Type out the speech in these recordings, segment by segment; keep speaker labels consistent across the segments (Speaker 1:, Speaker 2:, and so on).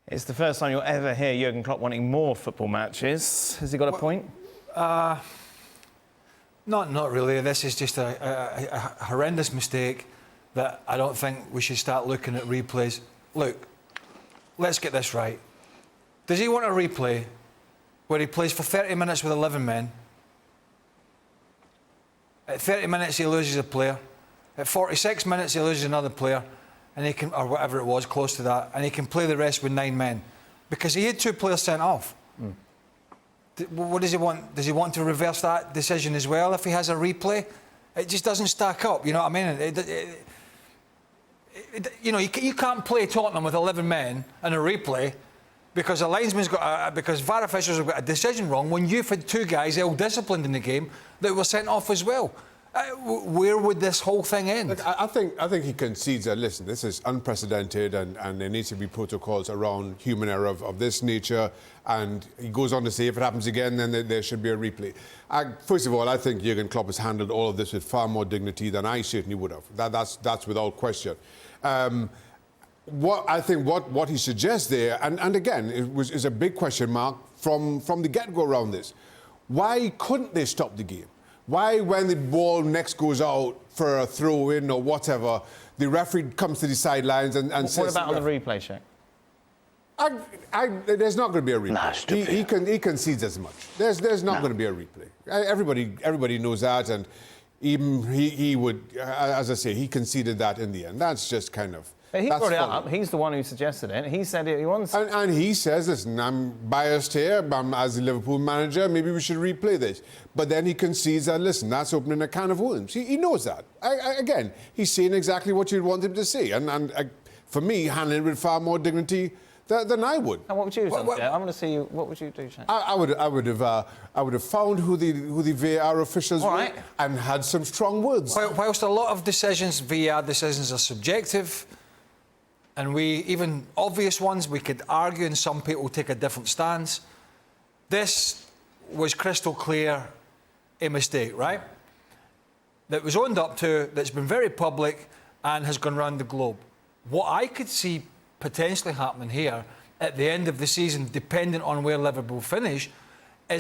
Speaker 1: It's the first time you'll ever hear Jürgen Klopp wanting more football matches. Has he got a point?
Speaker 2: Not really. This is just a horrendous mistake that I don't think we should start looking at replays. Look, let's get this right. Does he want a replay where he plays for 30 minutes with 11 men? At 30 minutes he loses a player. At 46 minutes he loses another player, and he can, or whatever it was, close to that, and he can play the rest with 9 men because he had 2 players sent off. What does he want? Does he want to reverse that decision as well if he has a replay? It just doesn't stack up. You know what I mean? You can't play Tottenham with 11 men and a replay because a linesman's got because VAR officials have got a decision wrong when you've had 2 guys ill-disciplined in the game that were sent off as well. Where would this whole thing end?
Speaker 3: Look, I think he concedes that, listen, this is unprecedented and there needs to be protocols around human error of this nature. And he goes on to say if it happens again, then there should be a replay. First of all, I think Jürgen Klopp has handled all of this with far more dignity than I certainly would have. That's without question. What he suggests there, and again, is a big question mark from the get-go around this. Why couldn't they stop the game? Why, when the ball next goes out for a throw-in or whatever, the referee comes to the sidelines and says...
Speaker 1: What about on the replay, Shaq?
Speaker 3: There's not going to be a replay.
Speaker 4: Nah,
Speaker 3: he concedes as much. There's not going to be a replay. Everybody knows that, and even he would, as I say, he conceded that in the end. That's just kind of...
Speaker 1: But he brought it up. He's the one who suggested it. He said he wants...
Speaker 3: And he says, listen, I'm biased here. As the Liverpool manager, maybe we should replay this. But then he concedes that, listen, that's opening a can of worms. He knows that. Again, he's saying exactly what you'd want him to say. And for me, handling it with far more dignity than I would.
Speaker 1: And what would you have done? I want to see you. What would you do, Shaq?
Speaker 3: I would have found who the VAR officials were and had some strong words.
Speaker 2: Whilst a lot of VAR decisions are subjective, and even obvious ones, we could argue and some people take a different stance. This was crystal clear a mistake, right? That was owned up to, that's been very public and has gone round the globe. What I could see potentially happening here at the end of the season, depending on where Liverpool finish,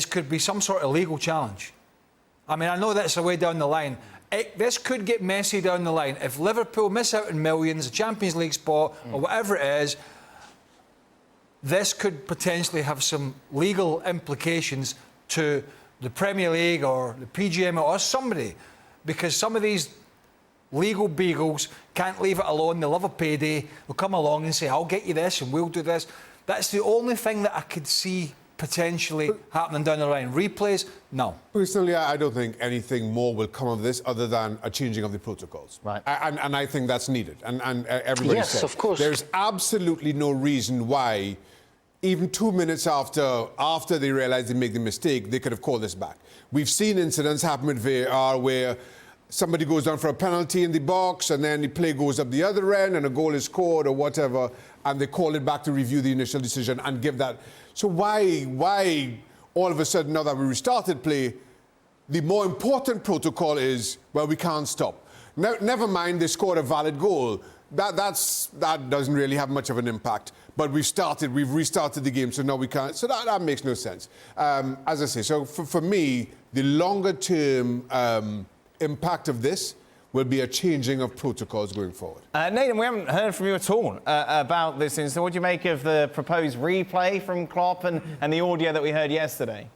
Speaker 2: could be some sort of legal challenge. I mean, I know that's a way down the line. This could get messy down the line. If Liverpool miss out on millions, a Champions League spot, or whatever it is, this could potentially have some legal implications to the Premier League or the PGM or somebody, because some of these legal beagles can't leave it alone. They'll have a payday. They'll come along and say, I'll get you this and we'll do this. That's the only thing that I could see potentially happening down the line. Replays, no.
Speaker 3: Personally, I don't think anything more will come of this other than a changing of the protocols.
Speaker 1: Right.
Speaker 3: And I think that's needed. And everybody
Speaker 4: Yes,
Speaker 3: said,
Speaker 4: of course.
Speaker 3: There's absolutely no reason why, even 2 minutes after they realised they made the mistake, they could have called this back. We've seen incidents happen with VAR where somebody goes down for a penalty in the box and then the play goes up the other end and a goal is scored or whatever, and they call it back to review the initial decision and give that. So why all of a sudden, now that we restarted play, the more important protocol is, well, we can't stop. Never mind they scored a valid goal. That doesn't really have much of an impact. But we've restarted the game, so now we can't. So that makes no sense. As I say, so for me, the longer term impact of this will be a changing of protocols going forward.
Speaker 1: Nedum, we haven't heard from you at all about this incident. What do you make of the proposed replay from Klopp and the audio that we heard yesterday?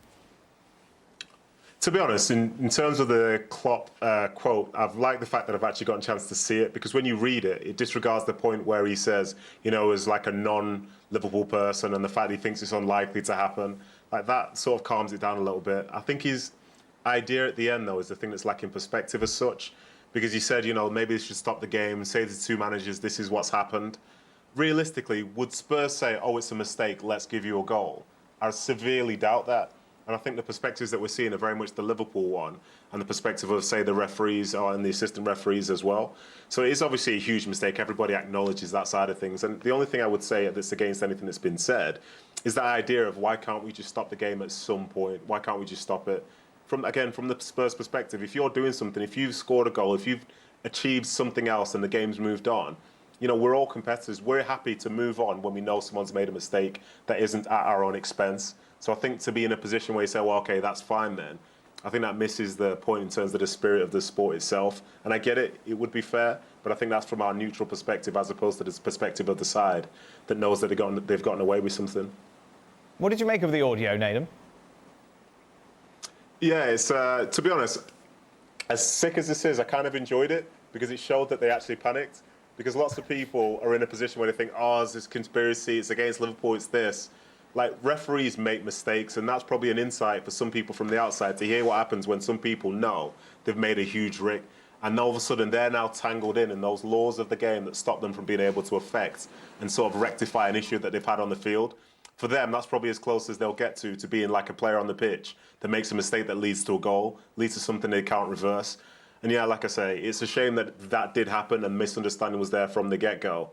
Speaker 5: To be honest, in terms of the Klopp quote, I've liked the fact that I've actually gotten a chance to see it, because when you read it, it disregards the point where he says, as like a non-Liverpool person and the fact he thinks it's unlikely to happen. Like, that sort of calms it down a little bit. I think his idea at the end, though, is the thing that's lacking perspective as such, because he said, maybe they should stop the game, say to the 2 managers, this is what's happened. Realistically, would Spurs say, oh, it's a mistake, let's give you a goal? I severely doubt that. And I think the perspectives that we're seeing are very much the Liverpool one, and the perspective of, say, the referees and the assistant referees as well. So it is obviously a huge mistake. Everybody acknowledges that side of things. And the only thing I would say that's against anything that's been said is that idea of why can't we just stop the game at some point? Why can't we just stop it? From the Spurs perspective, if you're doing something, if you've scored a goal, if you've achieved something else and the game's moved on, you know, we're all competitors. We're happy to move on when we know someone's made a mistake that isn't at our own expense. So I think to be in a position where you say, well, okay, that's fine then, I think that misses the point in terms of the spirit of the sport itself. And I get it, it would be fair, but I think that's from our neutral perspective as opposed to the perspective of the side that knows that they've gotten away with something.
Speaker 1: What did you make of the audio, Nedum?
Speaker 5: Yeah, it's to be honest, as sick as this is, I kind of enjoyed it because it showed that they actually panicked. Because lots of people are in a position where they think, oh, it's this conspiracy, it's against Liverpool, it's this. Like, referees make mistakes, and that's probably an insight for some people from the outside to hear what happens when some people know they've made a huge rick, and all of a sudden they're now tangled in those laws of the game that stop them from being able to affect and sort of rectify an issue that they've had on the field. For them, that's probably as close as they'll get to being like a player on the pitch that makes a mistake that leads to a goal, leads to something they can't reverse. And yeah, like I say, it's a shame that that did happen and misunderstanding was there from the get-go.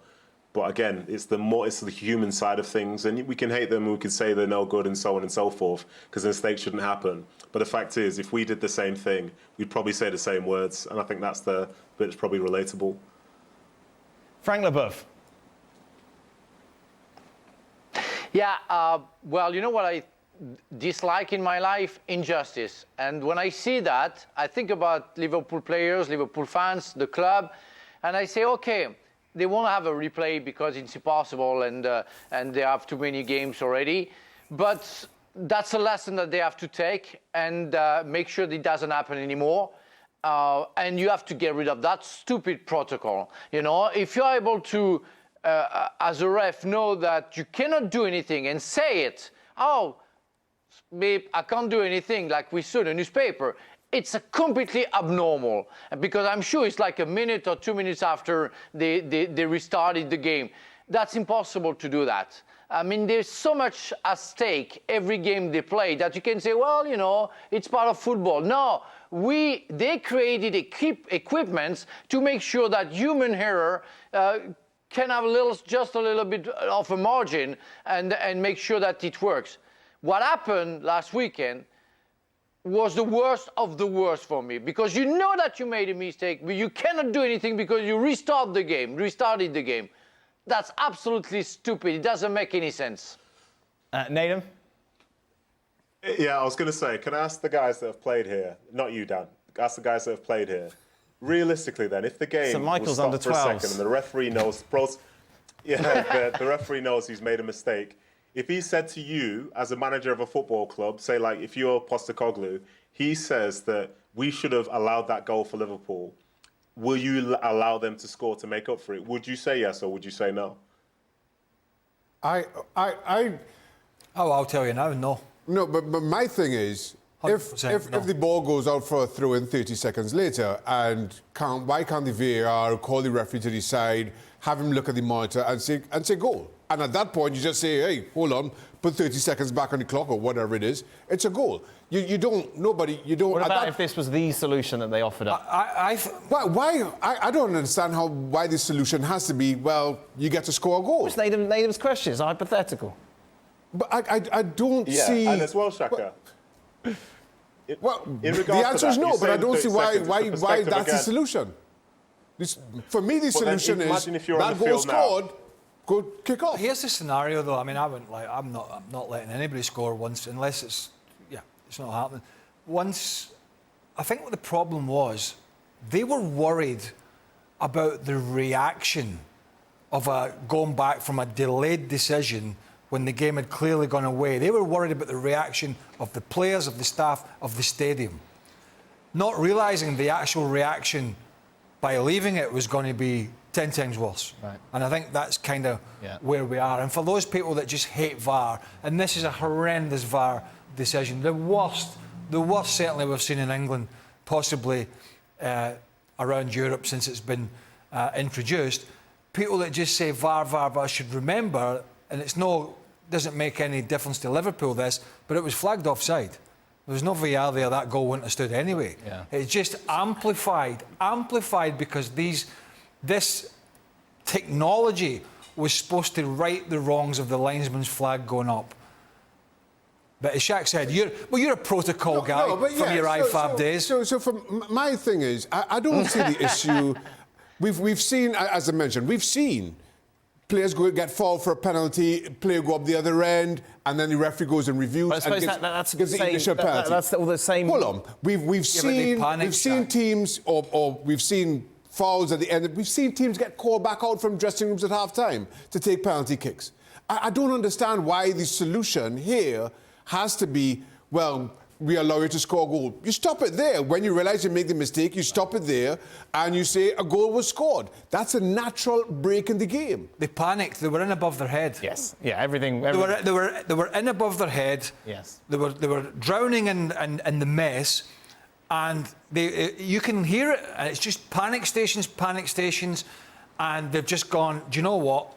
Speaker 5: But again, it's the human side of things, and we can hate them, we can say they're no good, and so on and so forth, because the mistake shouldn't happen. But the fact is, if we did the same thing, we'd probably say the same words, and I think that's the bit that's probably relatable.
Speaker 1: Frank LeBoeuf.
Speaker 4: Yeah, well, you know what I dislike in my life? Injustice. And when I see that, I think about Liverpool players, Liverpool fans, the club, and I say, okay, they won't have a replay because it's impossible and they have too many games already. But that's a lesson that they have to take and make sure that it doesn't happen anymore. And you have to get rid of that stupid protocol. You know, if you're able to, as a ref, know that you cannot do anything and say it, oh, babe, I can't do anything, like we saw in the newspaper. It's a completely abnormal, because I'm sure it's like a minute or 2 minutes after they restarted the game. That's impossible to do that. I mean, there's so much at stake every game they play that you can say, well, you know, it's part of football. No, they created equipment to make sure that human error can have just a little bit of a margin and make sure that it works. What happened last weekend was the worst of the worst for me, because you know that you made a mistake, but you cannot do anything because you restarted the game. That's absolutely stupid. It doesn't make any sense.
Speaker 1: Nedum?
Speaker 5: Yeah, I was going to say, can I ask the guys that have played here, not you, Dan, ask the guys that have played here, realistically then, if the game
Speaker 1: St. Michael's
Speaker 5: was stopped for a
Speaker 1: under 12s.
Speaker 5: second and the referee knows, the referee knows he's made a mistake, if he said to you, as a manager of a football club, say like if you're Postecoglou, he says that we should have allowed that goal for Liverpool, will you allow them to score to make up for it? Would you say yes or would you say no?
Speaker 2: Oh, I'll tell you now, no.
Speaker 3: No, but my thing is, if
Speaker 2: no.
Speaker 3: the ball goes out for a throw-in 30 seconds later, and why can't the VAR call the referee to the side, have him look at the monitor and say goal? And at that point, you just say, hey, hold on, put 30 seconds back on the clock or whatever it is. It's a goal. You don't.
Speaker 1: What about if this was the solution that they offered up?
Speaker 3: Why? I don't understand why the solution has to be, well, you get to score a goal.
Speaker 1: It's Nedum's question. It's hypothetical.
Speaker 3: But I don't see...
Speaker 5: Yeah, and as well, Shaka.
Speaker 3: Well, the answer is no, but I don't see why that's the solution. For me, the solution is that goal scored, go kick off.
Speaker 2: Here's the scenario, though. I mean, I'm not letting anybody score once unless it's not happening. Once, I think what the problem was, they were worried about the reaction of going back from a delayed decision when the game had clearly gone away. They were worried about the reaction of the players, of the staff, of the stadium, not realising the actual reaction by leaving it was going to be 10 times worse.
Speaker 1: Right.
Speaker 2: And I think that's kind of where we are. And for those people that just hate VAR, and this is a horrendous VAR decision, the worst certainly we've seen in England, possibly around Europe since it's been introduced. People that just say VAR should remember, and doesn't make any difference to Liverpool this, but it was flagged offside. There was no VAR there, that goal wouldn't have stood anyway.
Speaker 1: Yeah.
Speaker 2: It's just amplified because this technology was supposed to right the wrongs of the linesman's flag going up. But as Shaq said, you're a protocol guy from your IFAB days.
Speaker 3: So my thing is, I don't see the issue. We've seen, as I mentioned, we've seen players get fouled for a penalty, player go up the other end, and then the referee goes and reviews
Speaker 1: But I
Speaker 3: and
Speaker 1: suppose that's
Speaker 3: gives the initial
Speaker 1: that,
Speaker 3: penalty.
Speaker 1: that's all the same.
Speaker 3: Hold on, we've seen teams or we've seen fouls at the end. We've seen teams get called back out from dressing rooms at half-time to take penalty kicks. I don't understand why the solution here has to be, well, we allow you to score a goal. You stop it there. When you realise you make the mistake, you stop it there and you say a goal was scored. That's a natural break in the game.
Speaker 2: They panicked. They were in above their head.
Speaker 1: Yes. Yeah, everything.
Speaker 2: They were in above their head.
Speaker 1: Yes.
Speaker 2: They were drowning in the mess, and you can hear it. And it's just panic stations, and they've just gone, do you know what?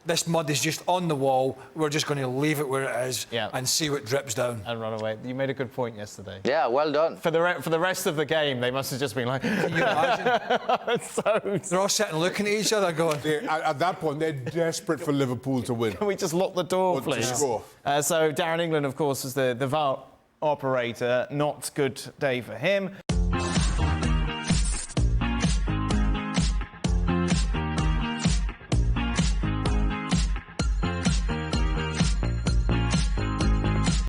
Speaker 2: This mud is just on the wall. We're just going to leave it where it is and see what drips down.
Speaker 1: And run away. You made a good point yesterday.
Speaker 4: Yeah, well done.
Speaker 1: For the rest of the game, they must have just been like...
Speaker 2: Can you imagine? They're all sitting looking at each other going...
Speaker 3: At that point, they're desperate for Liverpool to win.
Speaker 1: Can we just lock the door,
Speaker 3: Or to
Speaker 1: please?
Speaker 3: score.
Speaker 1: So Darren England, of course, is the VAR operator. Not good day for him.